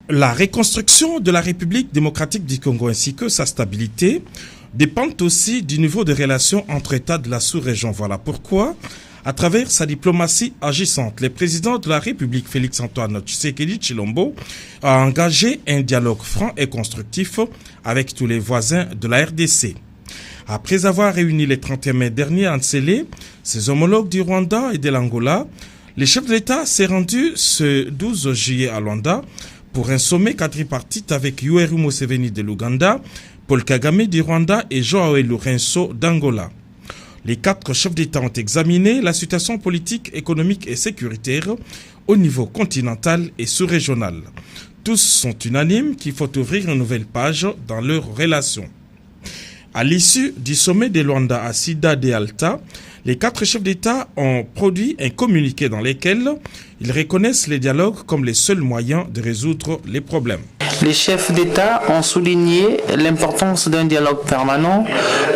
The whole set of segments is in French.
La reconstruction de la République démocratique du Congo ainsi que sa stabilité dépendent aussi du niveau de relations entre États de la sous-région. Voilà pourquoi, à travers sa diplomatie agissante, le président de la République, Félix-Antoine Tshisekedi Tshilombo, a engagé un dialogue franc et constructif avec tous les voisins de la RDC. Après avoir réuni le 31 mai dernier à Nsele, ses homologues du Rwanda et de l'Angola, le chef de l'État s'est rendu ce 12 juillet à Luanda pour un sommet quadripartite avec Yoweri Museveni de l'Ouganda, Paul Kagame du Rwanda et Joao Lourenço d'Angola. Les 4 chefs d'État ont examiné la situation politique, économique et sécuritaire au niveau continental et sous-régional. Tous sont unanimes qu'il faut ouvrir une nouvelle page dans leurs relations. À l'issue du sommet de Luanda à Cidade Alta, les 4 chefs d'État ont produit un communiqué dans lequel ils reconnaissent les dialogues comme les seuls moyens de résoudre les problèmes. Les chefs d'État ont souligné l'importance d'un dialogue permanent,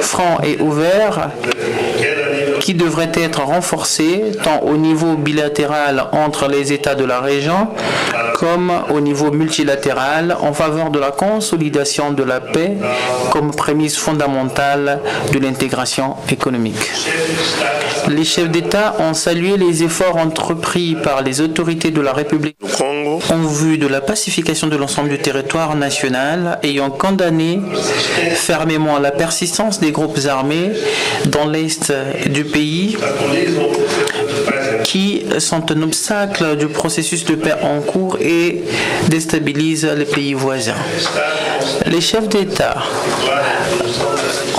franc et ouvert, qui devrait être renforcé tant au niveau bilatéral entre les États de la région comme au niveau multilatéral en faveur de la consolidation de la paix comme prémisse fondamentale de l'intégration économique. Les chefs d'État ont salué les efforts entrepris par les autorités de la République du Congo en vue de la pacification de l'ensemble du territoire national, ayant condamné fermement la persistance des groupes armés dans l'est du pays qui sont un obstacle du processus de paix en cours et déstabilisent les pays voisins. Les chefs d'État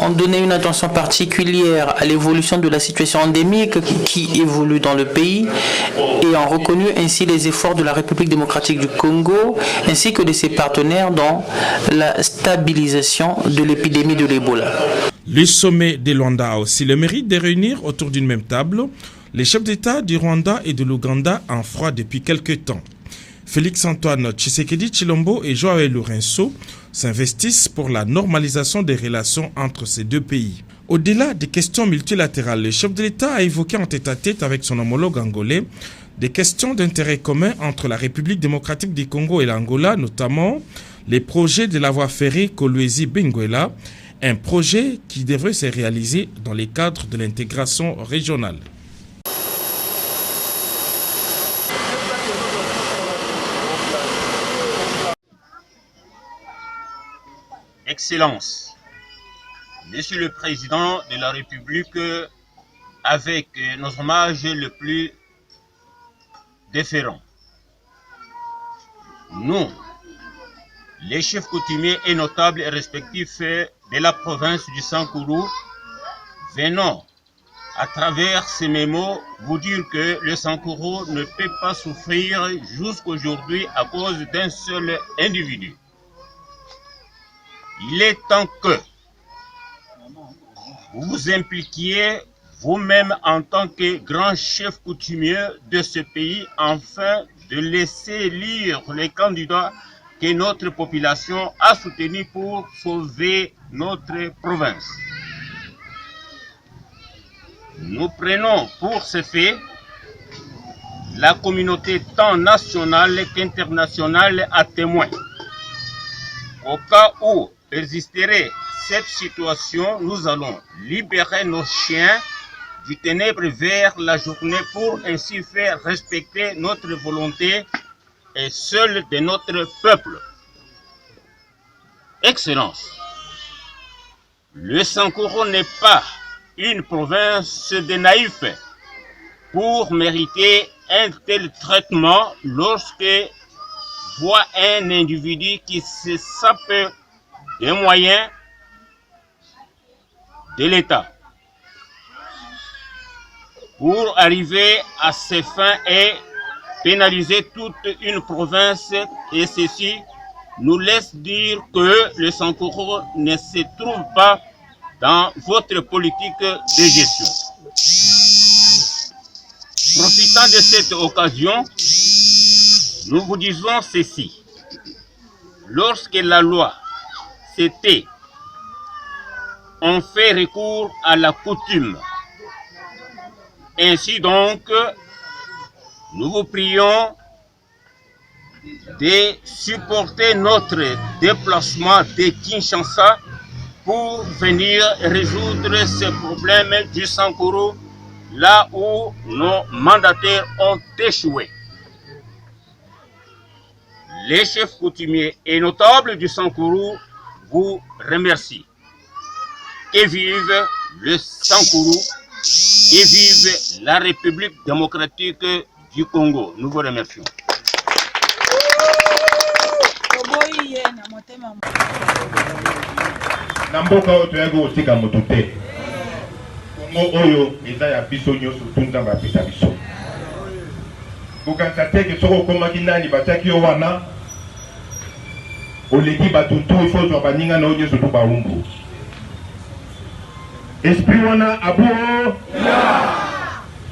ont donné une attention particulière à l'évolution de la situation endémique qui évolue dans le pays et ont reconnu ainsi les efforts de la République démocratique du Congo ainsi que de ses partenaires dans la stabilisation de l'épidémie de l'Ebola. Le sommet de Luanda a aussi le mérite de réunir autour d'une même table les chefs d'État du Rwanda et de l'Ouganda en froid depuis quelques temps. Félix-Antoine Tshisekedi Tshilombo et Joao Lourenço s'investissent pour la normalisation des relations entre ces deux pays. Au-delà des questions multilatérales, le chef de l'État a évoqué en tête-à-tête avec son homologue angolais des questions d'intérêt commun entre la République démocratique du Congo et l'Angola, notamment les projets de la voie ferrée Kolwezi-Benguela, un projet qui devrait se réaliser dans le cadre de l'intégration régionale. Excellences, Monsieur le Président de la République, avec nos hommages le plus déférents, nous, les chefs coutumiers et notables et respectifs de la province du Sankourou, venons à travers ces mémos vous dire que le Sankourou ne peut pas souffrir jusqu'aujourd'hui à cause d'un seul individu. Il est temps que vous vous impliquiez vous-même en tant que grand chef coutumier de ce pays afin de laisser lire les candidats que notre population a soutenus pour sauver notre province. Nous prenons pour ce fait la communauté tant nationale qu'internationale à témoin. Au cas où persisterait cette situation, nous allons libérer nos chiens du ténèbre vers la journée pour ainsi faire respecter notre volonté et celle de notre peuple. Excellence, le Sankourou n'est pas une province de naïfs pour mériter un tel traitement lorsque voit un individu qui se sape des moyens de l'État pour arriver à ses fins et pénaliser toute une province, et ceci nous laisse dire que le Sankourou ne se trouve pas dans votre politique de gestion. Profitant de cette occasion, nous vous disons ceci. Lorsque la loi c'était, on fait recours à la coutume. Ainsi donc, nous vous prions de supporter notre déplacement de Kinshasa pour venir résoudre ce problème du Sankuru là où nos mandataires ont échoué. Les chefs coutumiers et notables du Sankuru vous remercient. Et vive le Sankuru, et vive la République démocratique du Congo. Nous vous remercions. Namboka oyo toyaki kotika moto te. Kongo oyo eza ya biso nyonso tunza bapesa biso. Kokanisa te ke soko okomaki nani batiaki yo wana oleki batuntu ifo zwa baninga na oyo nyonso to bawumbu. Esprit wana abu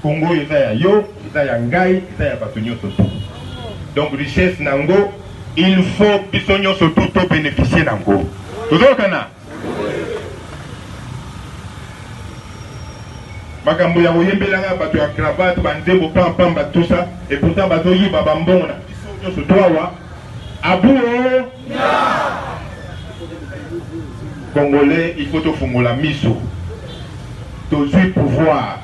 Congo eza ya yo, eza ya ngai, eza ya bato nyonso to. Donc richesse nango il faut biso nyonso to bénéficier nango. Tozokana makambo ya koyembelanga bato ya cravate banzembo pamba tout ça et pourtant bato yiba bambongo na biso nyonso to awa abu Congolais, il faut tofungola miso tozwi pouvoir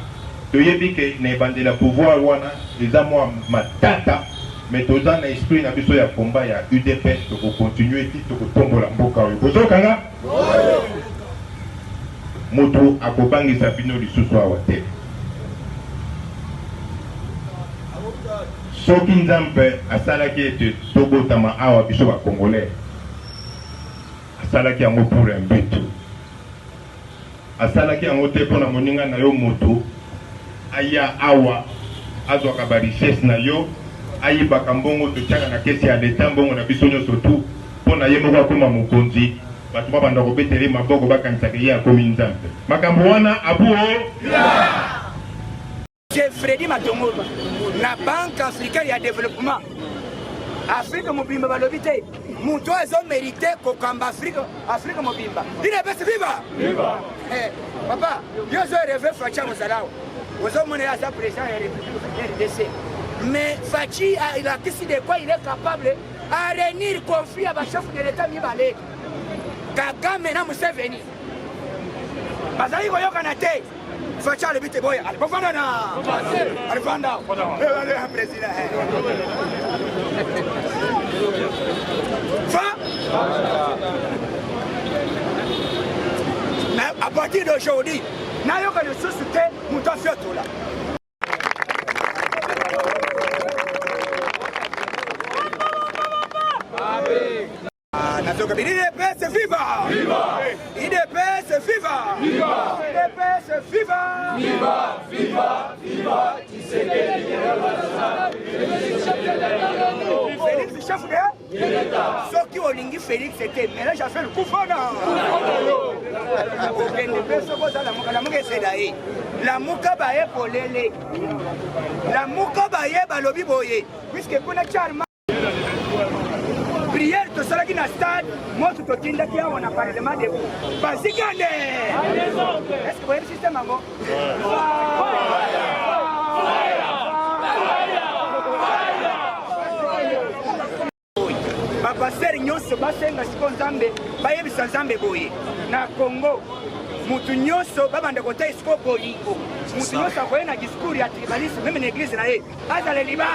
toyebi ke na ebandela pouvoir wana eza mwa matata mais toza na esprit na biso ya combat ya UDPS tokokontinue eti tokotombola mboka oyo bozokanga moto akobangisa bino lisusu awa te. Soki nzambe asalaki ete tobotama awa biso bakongolais asalaki yango pour un but. Asalaki yango te mpona moninga na yo moto aya awa azwaka ba richesse na yo ayibaka mbongo totiaka na kesi ya leta mbongo na biso nyonso tu mpona ye moko akoma mokonzi bato babanda kobetele maboko bakanisaka ye akomi nzambe makambo wana abuo Fredi Matongolwa na Banque africaine ya développement Afrique mobimba balobi te mutu azo mérité kokamba Afrique mobimba ine bese viva viva papa yo zo rêve Fachi Mozalawa ozo mona ya sa président ya République RDC mais Fachi il a décidé de quoi il est capable à réunir conflit à ba chef de l'état mibale Kagame na Museveni bazali koyokana te Fachi le bite boya alipofanda na alifanda le président à partir d'aujourd'hui nayoka lisusu te mutu afiotola IDPS viva! Viva! IDPS viva! Viva! IDPS viva! Viva! Viva! Viva! Félix chef de Soki olingi Félix était mélange à faire le koufana. La muka sedaye. La muka baye polele. La muka baye balobi boye. Puisque kuna charma prière to salaki na stade moto to tinda kia wana parlement de bazigande est-ce que vous avez le système ango bapasteur nyonso basenga siko nzambe bayebisa nzambe boye na Congo mutu nyonso babanda kota siko bolingo mutu nyonso akoye na discours ya tribalisme même na église na ye azale liba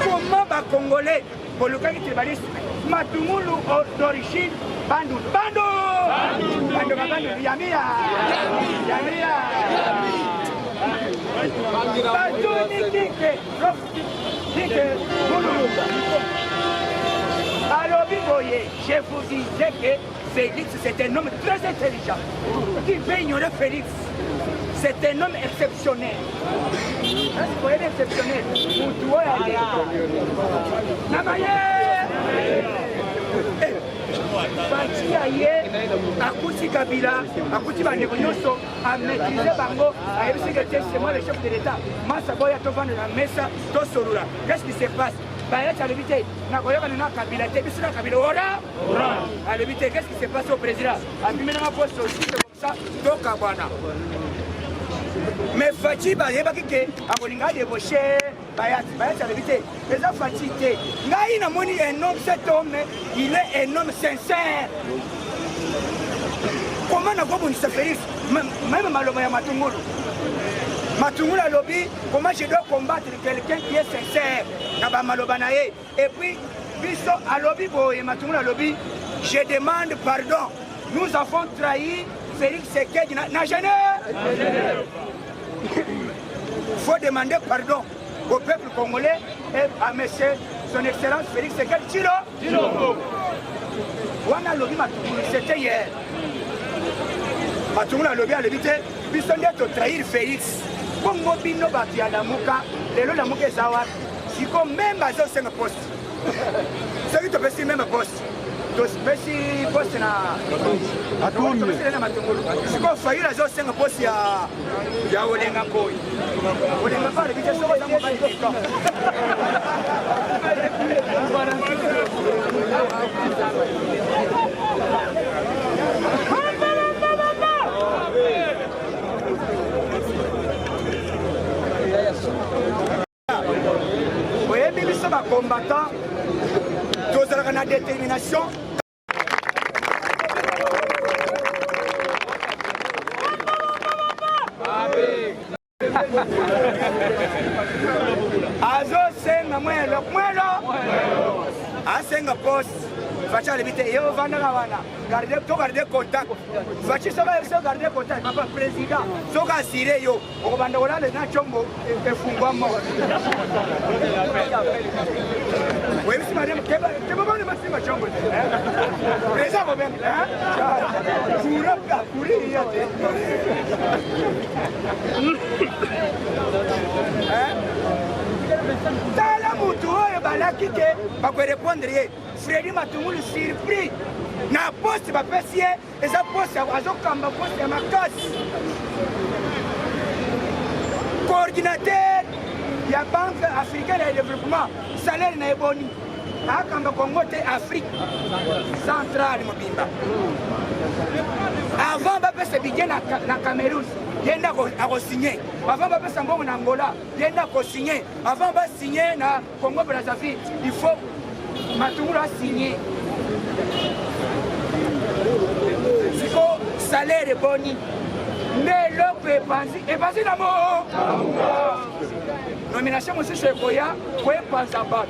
comment ba congolais bolukaki tribalisme matumulu d'origine bandu yamia alors Biboye, je vous disais que Félix c'est un homme très intelligent qui veut ignorer Félix. C'est un homme exceptionnel. Est-ce que vous voyez exceptionnel? Moutoua yale. Namaye. Fachi aye, akuti Kabila, akuti bandeko nyonso, a maîtrisé bango, a yebisi que c'est moi le chef de l'État. Massa boya tovanda na mesa, to solula. Qu'est-ce qui se passe? Baya chalebite, na koyoka na Kabila, te biso na Kabila ora. Alebite, qu'est-ce qui se passe au président? A bimena ma poste aussi comme ça, toka bwana. Mais Fati bayebaki ke akolinga débauché bayati alobi te eza Fati te ngai namoni un homme, cet homme il est un homme sincère. Comment nakobundisa Félix même maloba ya Matungulu Matungulu alobi comment je dois combattre quelqu'un qui est sincère na bamaloba na ye. Et puis biso alobi boye Matungulu alobi je demande pardon, nous avons trahi Félix Sekedi na Genève. Il faut demander pardon au peuple congolais et à monsieur son excellence Félix Sekedi Tshilombo. Wana alobi Matungulu, c'était hier. Matungulu alobi te biso nde totrahir Félix. Bongo bino bato ya Lamuka lelo Lamuka eza wapi? Siko même bazosenga poste. Soki topesi même poste tosipesi poste na Matungulu. Siko Fayulu azosenga poste ya Olenga Nkoyi. Olenga Nkoyi alobi te soko eza mobali kika. Oyebi biso bacombattant tozalaka na détermination. Azosenga mwelo asenga poste Fachi alobi te yo vandaka wana garde contact. Fachi soka garde contact papa président soka asire yo okobanda kolala na chombo efungwa moko. Oui, monsieur madame, que vous voulez passer ma chambre? Les hommes, Tala mutu oyo balaki te bakorépondre ye Freddy Matungulu surpris na poste bapesi ye eza poste azokamba poste ya makasi. Coordinateur ya Banque africaine de développement salaire na eboni akamba Congo te Afrique centrale mobimba. Avant bapesa budget na Cameroun yenda a signé. Avant bapesa mbongo na Angola yenda ko signé. Avant ba signé na Congo Brazzaville il faut Matungulu a signé. Siko salaire eboni mais l'autre est passé d'abord. Nomination monsieur Chekoya pour passer à bas.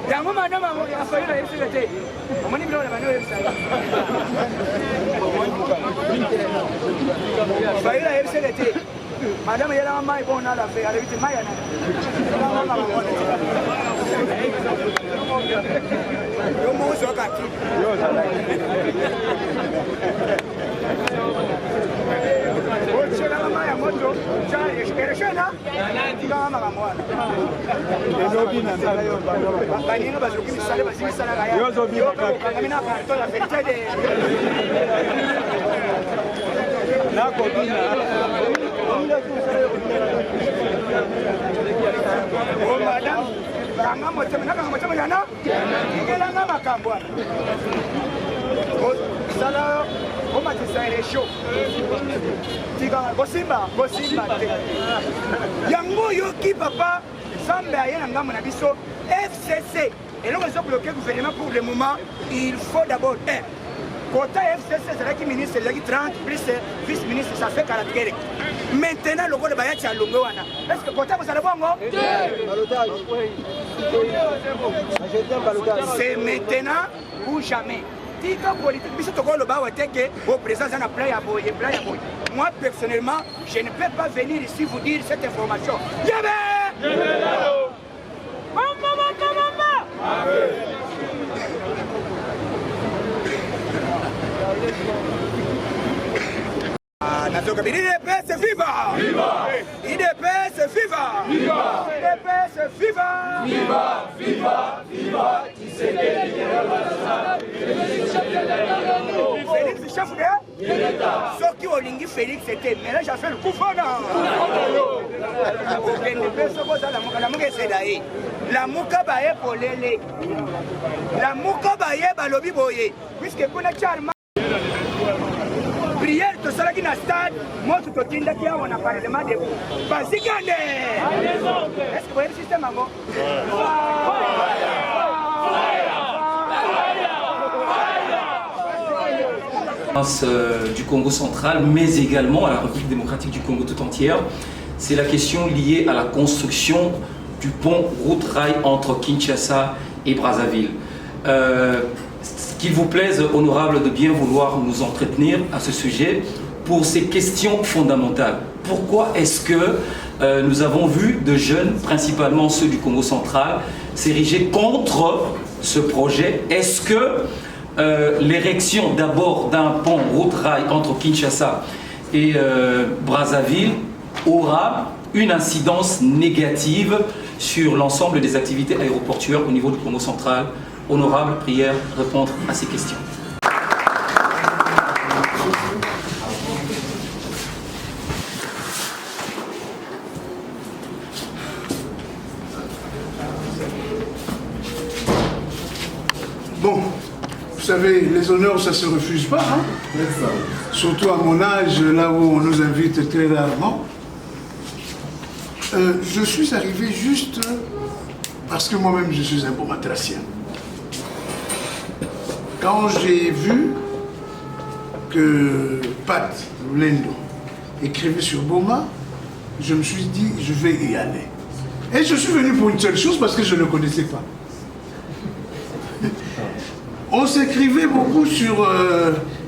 Yango madame a failli la FCT. On dit que la mano est failli la FCT. Madame elle a maman bon à la faire avec Maya. Yo mo so ka ti. Chega mama ya moto, cha eskereshana. Kama mama mwana. Ezobina sala yo bano. Baninga bazuki sala baziki sala kaya. Yo zobina ka. Kamina ka to la vérité de. Na kobina. Oh madame, kanga moto yana. Ngela na makambo. Sala o matisa ele show. Tika Bosimba te. Yango yoki papa Sambe ayena ngamo na biso FCC. Et donc ils ont bloqué le gouvernement pour le moment. Il faut d'abord quota FCC c'est là qui ministre, c'est là qui 30 plus vice-ministre, ça fait 40 kg. Maintenant le code bayati à Longo wana. Est-ce que quota vous allez voir ngo? C'est maintenant ou jamais. Tika politique biso toko lo ba wateke au président na plan ya boye. Moi personnellement, je ne peux pas venir ici vous dire cette information. IDPS viva! Viva! IDPS viva! Viva! IDPS viva! Viva! Viva! Viva! Félix chef de l'État. Ce qui olingi Félix c'était mais là j'ai fait le coup fana. La muka c'est la muka baye polele. La muka baye balobi boye puisque kuna charma prière tosalaki na stade moto totindaki awa na parlement de bazikande. Est-ce que boyebi système yango? Du Congo central, mais également à la République démocratique du Congo tout entière. C'est la question liée à la construction du pont route-rail entre Kinshasa et Brazzaville. Qu'il vous plaise, honorable, de bien vouloir nous entretenir à ce sujet pour ces questions fondamentales. Pourquoi est-ce que nous avons vu de jeunes, principalement ceux du Congo central, s'ériger contre ce projet? Est-ce que l'érection d'abord d'un pont route-rail entre Kinshasa et Brazzaville aura une incidence négative sur l'ensemble des activités aéroportuaires au niveau du Congo central? Honorable, prière, répondre à ces questions. Bon, vous savez, les honneurs, ça ne se refuse pas, hein? Surtout à mon âge, là où on nous invite très rarement. Je suis arrivé juste parce que moi-même, je suis un bon matracien. Quand j'ai vu que Pat Lendo écrivait sur Boma, je me suis dit, je vais y aller. Et je suis venu pour une seule chose, parce que je ne le connaissais pas. On s'écrivait beaucoup sur...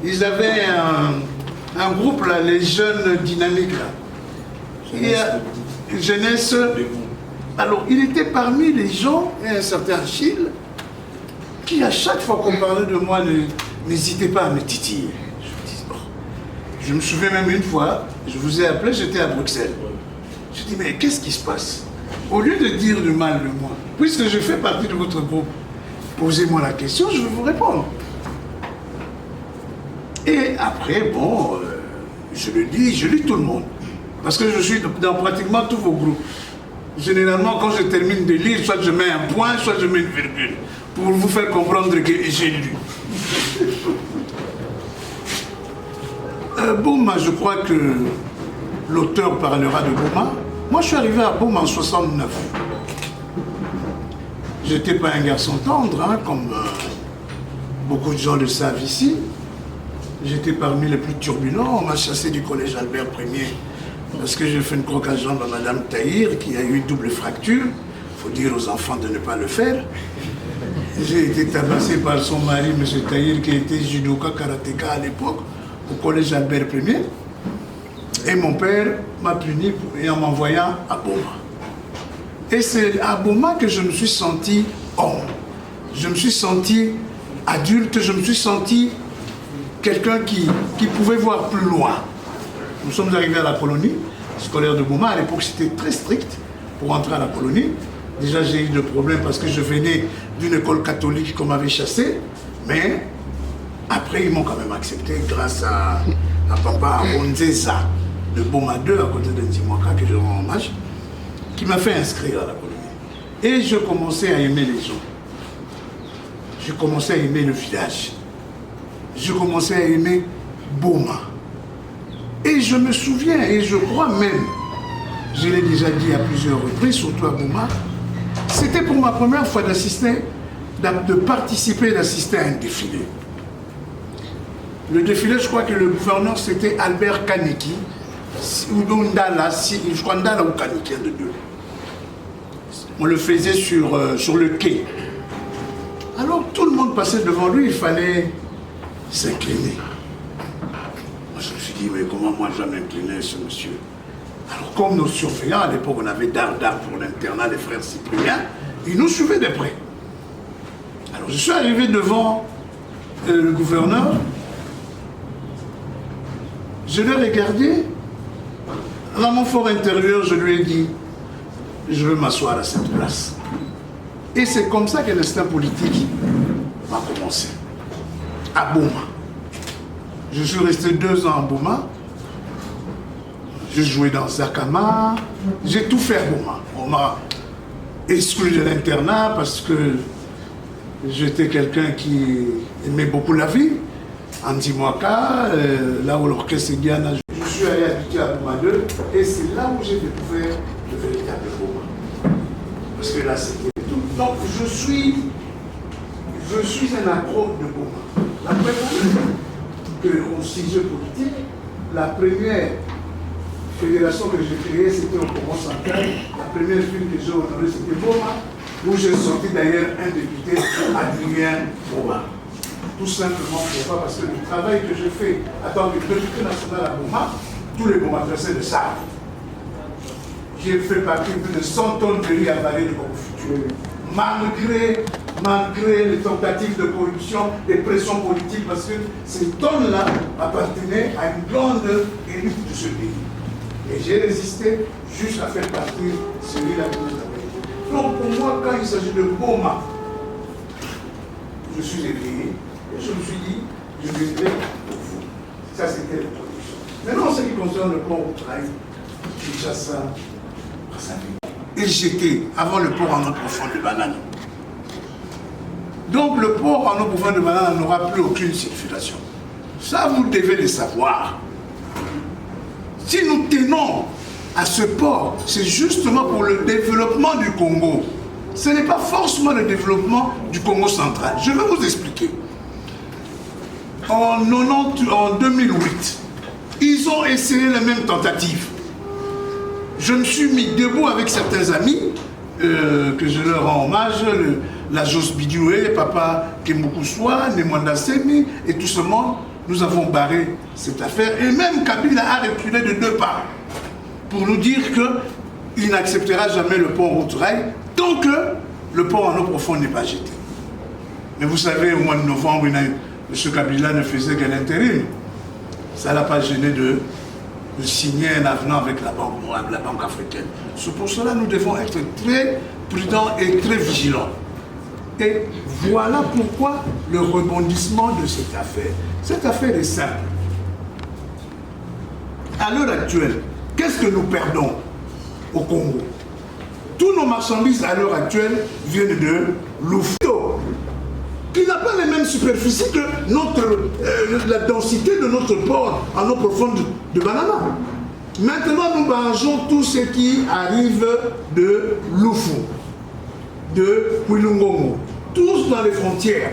ils avaient un groupe, là, les jeunes dynamiques. Là. Jeunesse. Alors, il était parmi les gens, et un certain Achille, qui à chaque fois qu'on parlait de moi, n'hésitait pas à me titiller. Je me souviens même une fois, je vous ai appelé, j'étais à Bruxelles. Je dis, mais qu'est-ce qui se passe? Au lieu de dire du mal de moi, puisque je fais partie de votre groupe, posez-moi la question, je vais vous répondre. Et après, bon, je lis tout le monde. Parce que je suis dans pratiquement tous vos groupes. Généralement, quand je termine de lire, soit je mets un point, soit je mets une virgule, pour vous faire comprendre que j'ai lu. Boma, je crois que l'auteur parlera de Boma. Moi, je suis arrivé à Boma en 69. J'étais pas un garçon tendre, hein, comme beaucoup de gens le savent ici. J'étais parmi les plus turbulents. On m'a chassé du collège Albert Ier parce que j'ai fait une croque à jambe à Madame Tahir qui a eu une double fracture. Il faut dire aux enfants de ne pas le faire. J'ai été tabassé par son mari, M. Tahir, qui était judoka karatéka à l'époque, au collège Albert Ier. Et mon père m'a puni en m'envoyant à Boma. Et c'est à Boma que je me suis senti homme. Je me suis senti adulte, je me suis senti quelqu'un qui pouvait voir plus loin. Nous sommes arrivés à la colonie scolaire de Boma. À l'époque, c'était très strict pour entrer à la colonie. Déjà, j'ai eu des problèmes parce que je venais d'une école catholique qu'on m'avait chassé. Mais après, ils m'ont quand même accepté grâce à papa Onzeza de Boma 2, à côté de Ndimwaka, que je rends hommage, qui m'a fait inscrire à la colonie. Et je commençais à aimer les gens. Je commençais à aimer le village. Je commençais à aimer Boma. Et je me souviens, et je crois même, je l'ai déjà dit à plusieurs reprises, surtout à Boma, c'était pour ma première fois de participer, d'assister à un défilé. Le défilé, je crois que le gouverneur, c'était Albert Kaneki, ou Ndala, je crois Ndala ou Kaneki, un de deux. On le faisait sur le quai. Alors tout le monde passait devant lui, il fallait s'incliner. Moi je me suis dit, mais comment moi je vais m'incliner ce monsieur? Alors comme nos surveillants, à l'époque on avait d'art pour l'internat, les frères Cypriens, ils nous suivaient de près. Alors je suis arrivé devant le gouverneur, je l'ai regardé, dans mon fort intérieur je lui ai dit, je veux m'asseoir à cette place. Et c'est comme ça que l'instinct politique a commencé. À Boma. Je suis resté 2 ans à Boma. J'ai joué dans Zakama. J'ai tout fait à Boma. On m'a exclu de l'internat parce que j'étais quelqu'un qui aimait beaucoup la vie. Andimwaka, là où l'orchestre Guyana. Je suis allé habiter à Boma 2 et c'est là où j'ai découvert le véritable Boma. Parce que là, c'était tout. Donc, je suis un accro de Boma. La première, au sujet politique, la première fédération que j'ai créée, c'était au Congo central. La première ville que j'ai honorée, c'était Boma, où j'ai sorti d'ailleurs un député, Adrien Boma. Tout simplement pourquoi? Parce que le travail que je fais en tant que député national à Boma, tous les Bomatraciens le savent. J'ai fait partie de plus de 100 tonnes de riz avalées de confiture. Malgré les tentatives de corruption, les pressions politiques, parce que ces tonnes-là appartenaient à une grande élite de ce pays. Et j'ai résisté jusqu'à faire partir celui-là que vous avez. Donc pour moi, quand il s'agit de Boma, je suis éveillé et je me suis dit, je vivrai pour vous. Ça, c'était l'introduction. Maintenant, en ce qui concerne le port au train, Kinshasa, et j'étais avant le port en eau profonde de banane. Donc le port en eau profonde de banane n'aura plus aucune circulation. Ça, vous devez le savoir. Si nous tenons à ce port, c'est justement pour le développement du Congo. Ce n'est pas forcément le développement du Congo central. Je vais vous expliquer. En 2008, ils ont essayé la même tentative. Je me suis mis debout avec certains amis, que je leur rends hommage, la Jos Bidoué, Papa Kemoukousoua, Nemwanda Semi, et tout ce monde. Nous avons barré cette affaire. Et même Kabila a reculé de 2 pas pour nous dire qu'il n'acceptera jamais le port route-rail tant que le port en eau profonde n'est pas jeté. Mais vous savez, au mois de novembre, M. Kabila ne faisait qu'un intérim. Ça ne l'a pas gêné de signer un avenant avec la Banque africaine. C'est pour cela que nous devons être très prudents et très vigilants. Et voilà pourquoi le rebondissement de cette affaire. Cette affaire est simple. À l'heure actuelle, qu'est-ce que nous perdons au Congo? Tous nos marchandises à l'heure actuelle viennent de Lufto, qui n'a pas les mêmes superficies que la densité de notre port en eau profonde de Banana. Maintenant, nous mangeons tout ce qui arrive de Lufu, de Kwilungongo. Tous dans les frontières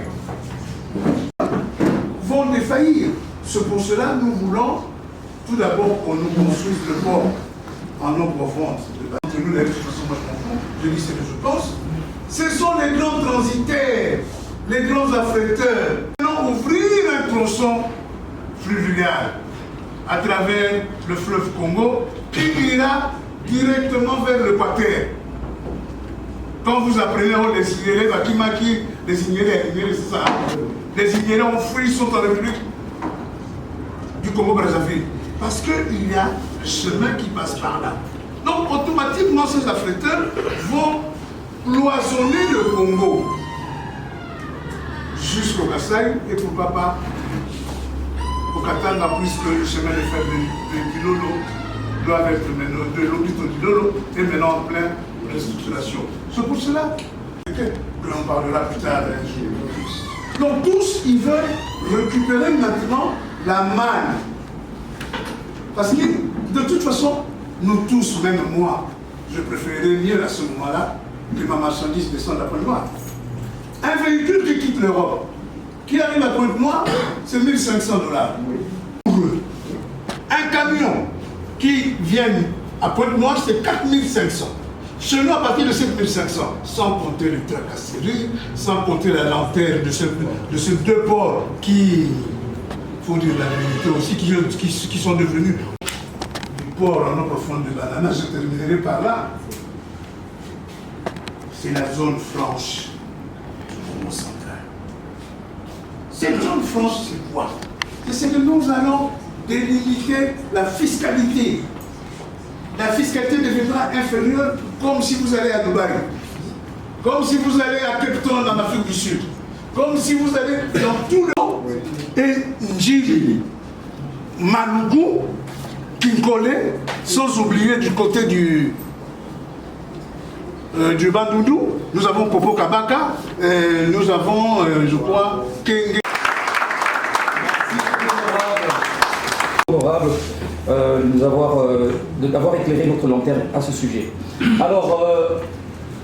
vont défaillir. C'est pour cela que nous voulons tout d'abord qu'on nous construise le port en eau profonde. Je dis ce que je pense. Ce sont les grands transitaires, les grands affréteurs. Nous allons ouvrir un tronçon fluvial à travers le fleuve Congo qui ira directement vers l'Équateur. Quand vous apprenez aux désignérés, les ignorés, c'est ça. Les ignorés en fruits sont en République du Congo-Brazzaville. Parce qu'il y a un chemin qui passe par là. Donc automatiquement, ces affréteurs vont cloisonner le Congo jusqu'au Kassai et pourquoi pas au Katanga, puisque le chemin de fer de Kilolo doit être maintenant de l'hôpital de Kilolo et maintenant en pleine restructuration. C'est pour cela que l'on parlera plus tard. Donc tous, ils veulent récupérer maintenant la manne. Parce que de toute façon, nous tous, même moi, je préférerais mieux à ce moment-là que ma marchandise descende à Pointe-Noire. Un véhicule qui quitte l'Europe, qui arrive à Pointe-Noire, c'est 1 500 $. Un camion qui vient à Pointe-Noire, c'est 4 500. Chez nous, à partir de 7 500, sans compter le tracasserie, sans compter la lanterne de ces 2 ports qui, il faut dire la vérité aussi, qui sont devenus des ports en eau profonde de Banana. Je terminerai par là. C'est la zone franche du Congo central. Cette zone franche, c'est quoi? C'est que nous allons délimiter la fiscalité. La fiscalité deviendra inférieure comme si vous allez à Dubaï, comme si vous allez à Cape Town en Afrique du Sud, comme si vous allez dans tout le monde. Et Njili, Malougou, Kinkole, sans oublier du côté du Bandoudou, nous avons Popo Kabaka, nous avons, je crois, Kenge. favorable d'avoir éclairé notre lanterne à ce sujet. Alors,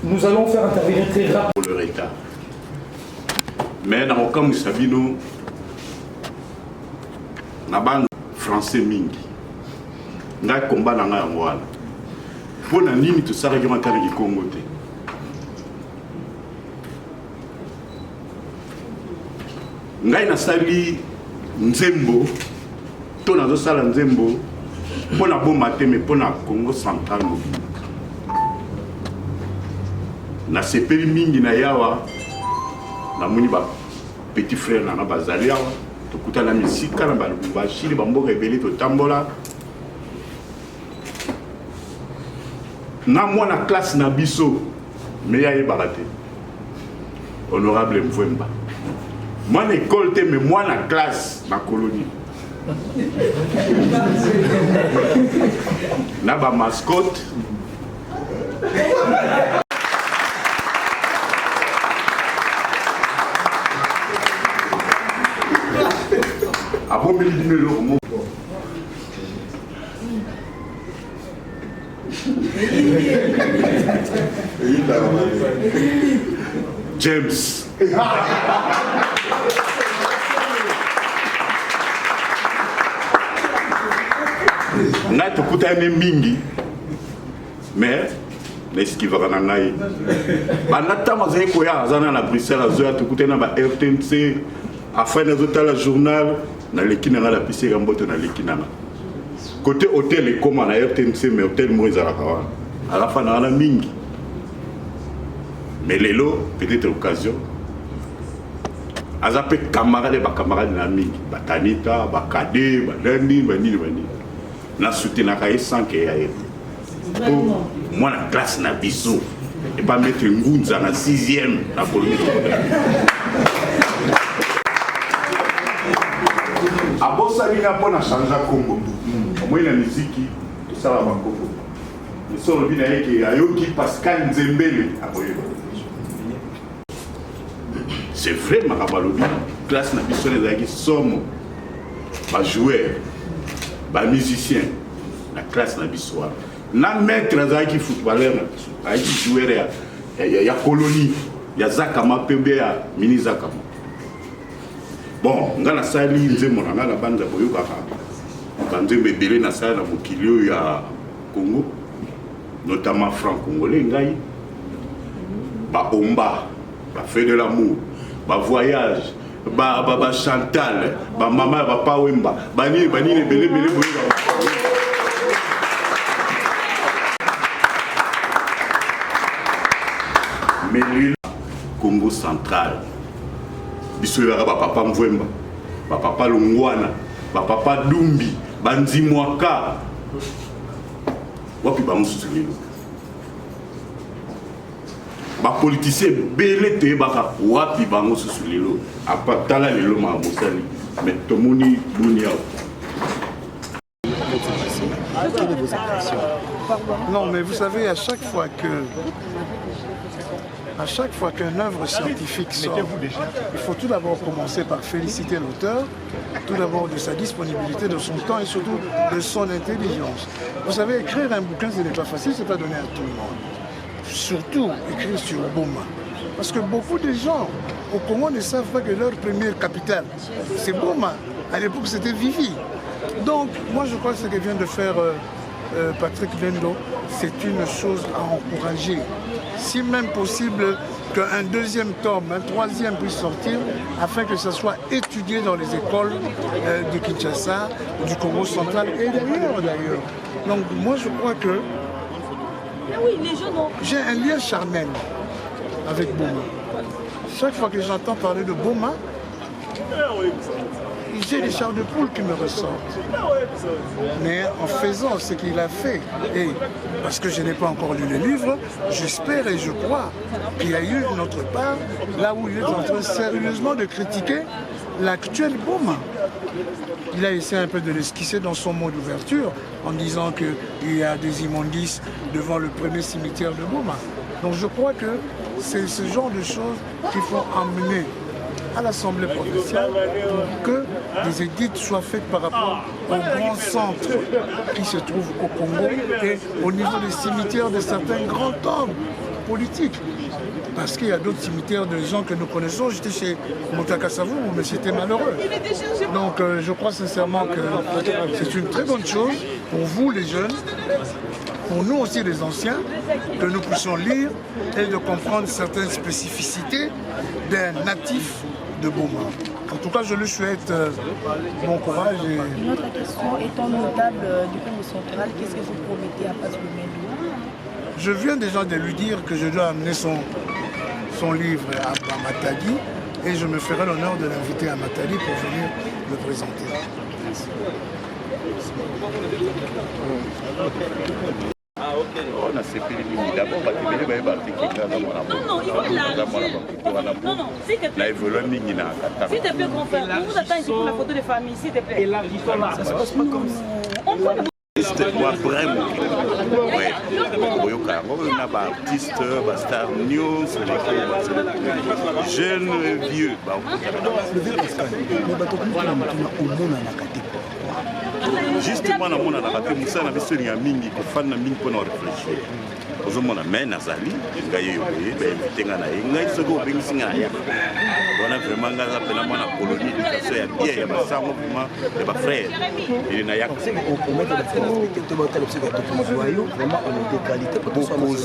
nous allons faire intervenir très rapidement pour leur État. Mais dans le cas où Sabino, na bande français mingi, na combat na nga ngwana. Pour na nini to sara ki matala ki Congo te. Ngai na sali nzembo, to na zo sala nzembo, pour na bomba te mais pour na Congo central mobile. Na sepeli mingi na yawa na muni ba petit frère na bazali yawa to kutana misika na ba shili ba mboka ebele to tambola na mwana classe na biso me ya yebarate honorable Mvwemba mwana école te mais mwana classe na colonie na ba mascotte Avant de me le mot. James. N'a to kuta mingi. Mais n'esquiva na ngai. Ba nata mazai ko ya zana na Bruxelles azoya to kuta na ba RTNC afin de tout le journal na lekina la pisi gamboto na lekina côté hôtel et comme na RTNC mais hôtel Moïse Arakawa à la fin na la mingi mais lelo peut-être l'occasion azape camarade ba camarade na mingi batanita ba kade ba landi ba nini na soutenir ka sans que ya moi la classe na biso et pas mettre ngunza na 6e na colonie. Abosali na pona chanja Congo. Moi na muziki ça va Congo. Le solo bina yake ayoki Pascal Nzembele aboye. C'est vrai makabalobi classe na biso les aki somo ba joueur ba musicien la classe na biso na maître azaki footballeur aki joueur ya colonie ya Zakama pembe ya mini Zakama. Bon, nga na sali nzembo na la bande boyo kaka. Banzembe belé na sala na mokilio ya Congo, notamment franc-congolais ngai. Ba omba, ba fait de l'amour, ba voyage, ba Chantal, ba mama ba pa wemba, bani belé boyo kaka. Mais lui Congo central biso ya ba papa Mvwemba ba papa Longwana ba papa Dumbi banzi mwaka wapi ba musulilo ba politicien belé te ba wapi ba musulilo apatala lelo ma mosali mais tomoni dunia. Quelle est vos impressions? Non, mais vous savez, à chaque fois qu'une œuvre scientifique sort, il faut tout d'abord commencer par féliciter l'auteur, tout d'abord de sa disponibilité, de son temps et surtout de son intelligence. Vous savez, écrire un bouquin, ce n'est pas facile, ce n'est pas donné à tout le monde. Surtout écrire sur Boma. Parce que beaucoup de gens au Congo ne savent pas que leur première capitale, c'est Boma. À l'époque, c'était Vivi. Donc, moi, je crois que ce que vient de faire Patrick Lendo, c'est une chose à encourager. Si même possible, qu'un deuxième tome, un troisième puisse sortir, afin que ça soit étudié dans les écoles de Kinshasa, du Congo central et d'ailleurs. Donc, moi, je crois que j'ai un lien charnel avec Boma. Chaque fois que j'entends parler de Boma, j'ai des chars de poule qui me ressortent. Mais en faisant ce qu'il a fait, et parce que je n'ai pas encore lu le livre, j'espère et je crois qu'il y a eu une autre part, là où il est en train sérieusement de critiquer l'actuel Boma. Il a essayé un peu de l'esquisser dans son mot d'ouverture, en disant qu'il y a des immondices devant le premier cimetière de Boma. Donc je crois que c'est ce genre de choses qu'il faut emmener à l'Assemblée provinciale pour que des édits soient faites par rapport aux grands centres qui se trouvent au Congo et au niveau des cimetières de certains grands hommes politiques. Parce qu'il y a d'autres cimetières de gens que nous connaissons. J'étais chez Motaka Savou, mais c'était malheureux. Donc je crois sincèrement que c'est une très bonne chose pour vous les jeunes, pour nous aussi les anciens, que nous puissions lire et de comprendre certaines spécificités d'un natif de Boma. En tout cas, je lui souhaite bon courage. Une autre question, étant notable du Congo central, qu'est-ce que vous promettez à Patrick Lumumba? Je viens déjà de lui dire que je dois amener son livre à Matadi et je me ferai l'honneur de l'inviter à Matadi pour venir le présenter. On a séparé d'abord parce que non, il faut s'il te plaît, confrère, on vous attend ici pour la photo de famille, s'il te plaît. Ça se passe pas comme ça. moi vraiment ouais on a des artistes star news jeunes vieux justement na mona na kate musana biso ya mingi kofana mingi pona réfléchir ozomona mais nazali ngai yo be invité nga na ngai soko bengisi nga ya on a vraiment nga pena mona colonie de so ya bien ya masango vraiment de ba frère il na yak on promet de faire que tout le monde joyeux vraiment on est de qualité pour tout ça beaucoup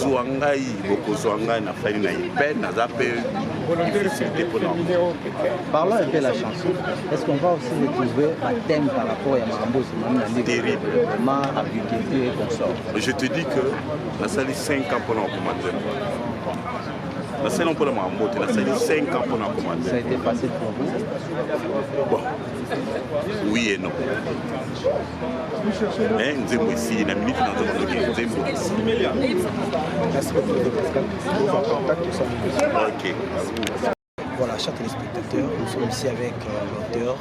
ngai na fani na ipen na zape difficulté pour nous. Parlons un peu de la chanson. Est-ce qu'on va aussi retrouver un thème par rapport à Marambo? Terrible. Vraiment abusé et consort. Je te dis que la salle 5 ans pour nous commander. La salle pour Marambo, la salle 5 ans pour nous commander. Ça a été facile pour vous? Bon. Oui et non. Mais nous avons ici la minute dans notre ok. Voilà, chers téléspectateurs, nous sommes ici avec l'auteur,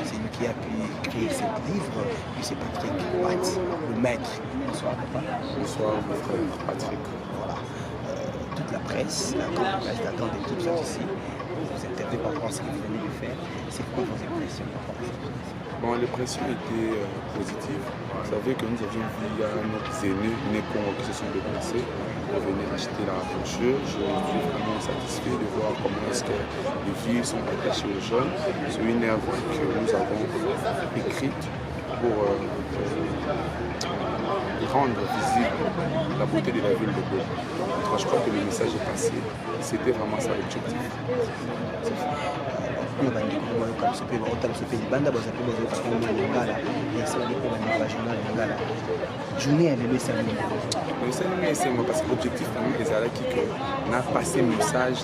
c'est lui qui a pu écrire ce livre, puis c'est Patrick Pat, le maître. Bonsoir papa. Bonsoir mon frère Patrick. Voilà, toute la presse, la grande presse d'attente et tout ça ici, vous interviewez par rapport à ce que vous venez de faire. C'est quoi vos impressions par rapport à ça? Bon, l'impression était positive. Vous savez que nous avions vu il y a nos aînés, les Congos qui se sont déplacés pour venir acheter la brochure. Je suis vraiment satisfait de voir comment est-ce que les villes sont attachées aux jeunes. C'est une œuvre que nous avons écrite pour rendre visible la beauté de la ville de Goma. Je crois que le message est passé. C'était vraiment ça l'objectif. Parce que l'objectif pour nous est qu'on a passé le message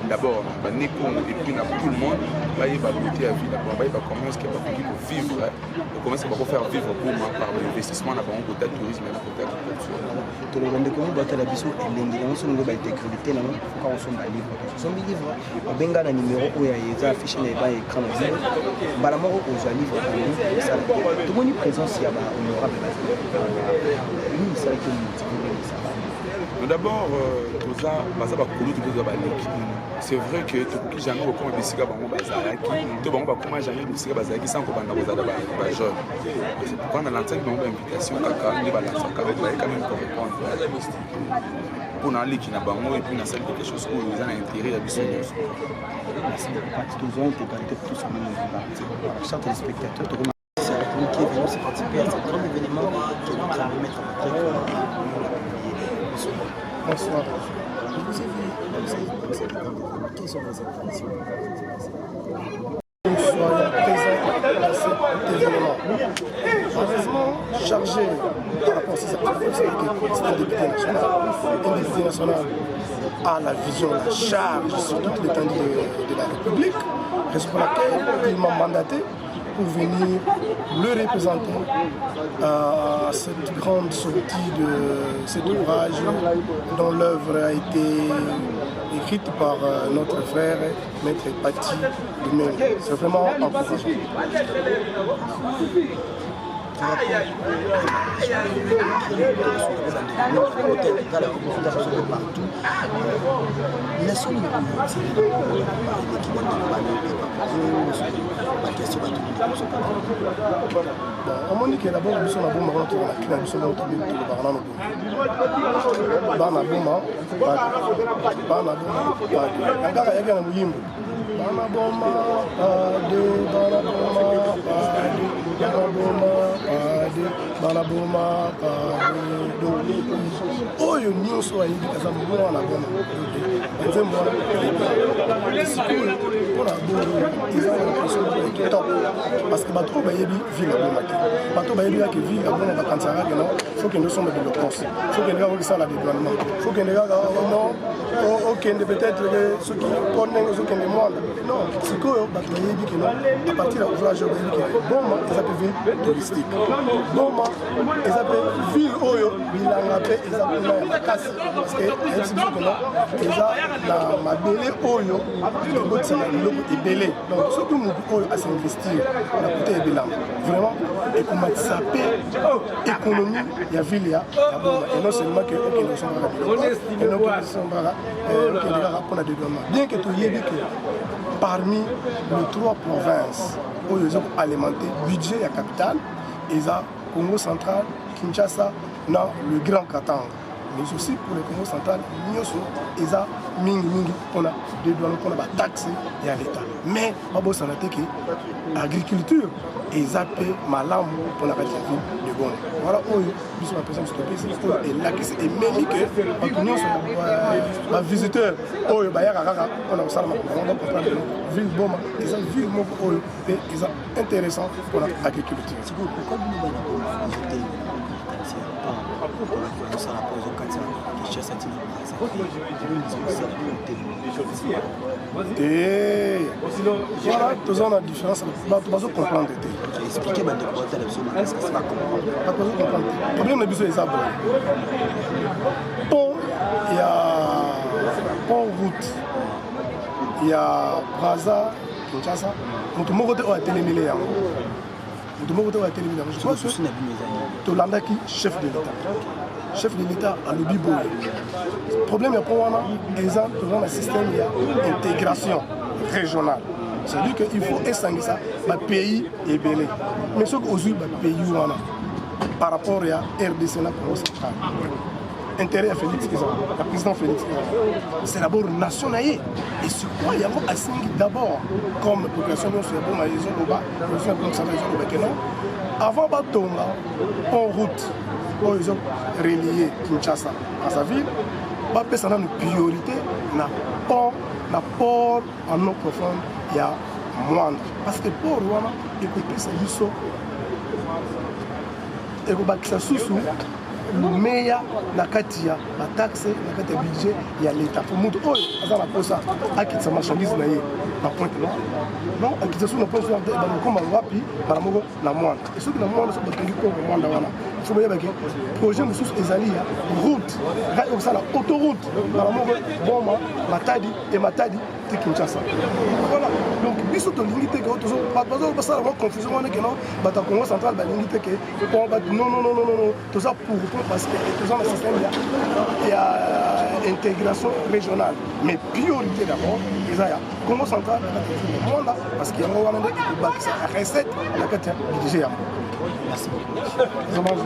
d'abord et puis pour tout le monde, il va goûter à vie d'abord, il va commencer à vivre, commencer à faire vivre pour moi par l'investissement dans le côté tourisme et le côté agriculture. Tout le monde est comme la biso et l'ingénieur sont nos intégrité là quand on sont livre sont livres benga na numéro où il y a affiché les bas écran balamoro aux livres ça tout le monde présence il y a honorable oui ça que d'abord c'est vrai que tout qui jamais au point de siga bango bazalaki to bango bakoma jamais de siga bazalaki sans ko banda kozala ba jeune c'est pourquoi dans l'enceinte bango invitation kaka ni balança kaka ba quand même comprendre pour na liki na bango et puis na salle quelque chose où ils ont intérêt à biso nyonso merci tous ont été tous sur le chers téléspectateurs c'est avec nous qui est venu participer à ce grand événement qui est en train de mettre en place. Bonsoir. Vous avez quelles sont vos impressions? Nous soyons présents à cet événement. Malheureusement, chargé par rapport à ces activités, c'est un député national. Un député national a la vision, la charge sur toute l'étendue de la République, raison pour laquelle il m'a mandaté pour venir le représenter à cette grande sortie de cet ouvrage dont l'œuvre a été écrite par notre frère, Maître Pati Lumumba. C'est vraiment encourageant. question on m'a dit que d'abord nous sommes bon maintenant on a créé nous sommes dans le barano bana boma bana ngaka yake na muyimbo bana boma bana boma oyo nyonso ayebi kaza mwana boma nzembo parce que bato bayebi ville aboma te bato bayebi yake ville aboma bakanisaka ke non faut que nous sommes de l'occurrence faut que nous avons la dédouanement faut que nous avons okende peut-être soki konenge sokende mwanda non sikoyo bato bayebi ke non à partir ya ouvrage oyo bayebi ke boma eza pe ville touristique boma eza pe ville oyo bilanga pe eza pena ya makasi parce que ayebisi biso ke non eza na mabele oyo ekobotisaka biloko ebele donc soki motu oyo asinvestir na kote ya bilanga vraiment ekomatisa pe économie ya ville ya boma et non seulement ke okende osombaka biloko okende osombaka pour la développement. Bien que tu aies dit que parmi les 3 provinces où ils ont alimenté le budget à capitale, ils ont Congo central, Kinshasa, dans le Grand Katanga. Mais aussi pour le Congo central, ils ont mingi pour la développement, pour la taxe et à l'État. Mais Babo Sanate qui agriculture, ils ont payé malam pour la ville de Goma. Voilà où ils sont la présence de pays, et là qui c'est même que nous sommes visiteurs, où ils on a comprendre ville Goma, ils ont ville Moko, ils sont intéressants pour l'agriculture. Pourquoi nous visiter voilà, tous on a différence. Tu vas comprendre. Expliquez ma découverte parce que c'est pas comprendre. Le problème est que c'est ça. Pont, il y a pont route, il y a Braza, Kinshasa. Tout le monde est télémilé. Tout le monde est télémilé. Je crois que Tolandaki, chef de l'État. Chef de l'État à l'Obibo. Le problème est pour moi, exemple, dans le système, il y a intégration régionale. C'est-à-dire qu'il faut essayer ça, le pays est belé. Mais ce que aujourd'hui, le pays par rapport à RDC, la centrale. Intérêt à Félix Kizan, le président Félix Kizan. C'est d'abord national. Et sur quoi il y a assigné d'abord comme population de Bon Maïson Oba, avant Batonga, en route, où ils ont relié Kinshasa à sa ville, il y a une priorité dans port en eau profonde, il y a moindre. Parce que le port, il y a meya na kati ya la taxe na kati ya budget ya l'État pour mutu oyo aza na posa akitisa marchandise na ye na pointe non akitisa sur na pointe na bakoma wapi bana moko na mwanda et soki na mwanda so batongi ko mwanda wana so boyebaki projet mosusu ezali ya route ngai okosala autoroute bana moko Boma Matadi et Matadi te Kinshasa voilà donc biso tolingi te ke bazo basala mo confusion wana ke non bata Congo central balingi te ke non tout ça pour parce que tout ça le système il y a intégration régionale mais priorité d'abord ils a Congo central parce qu'il y a un recette la carte budget. Merci beaucoup.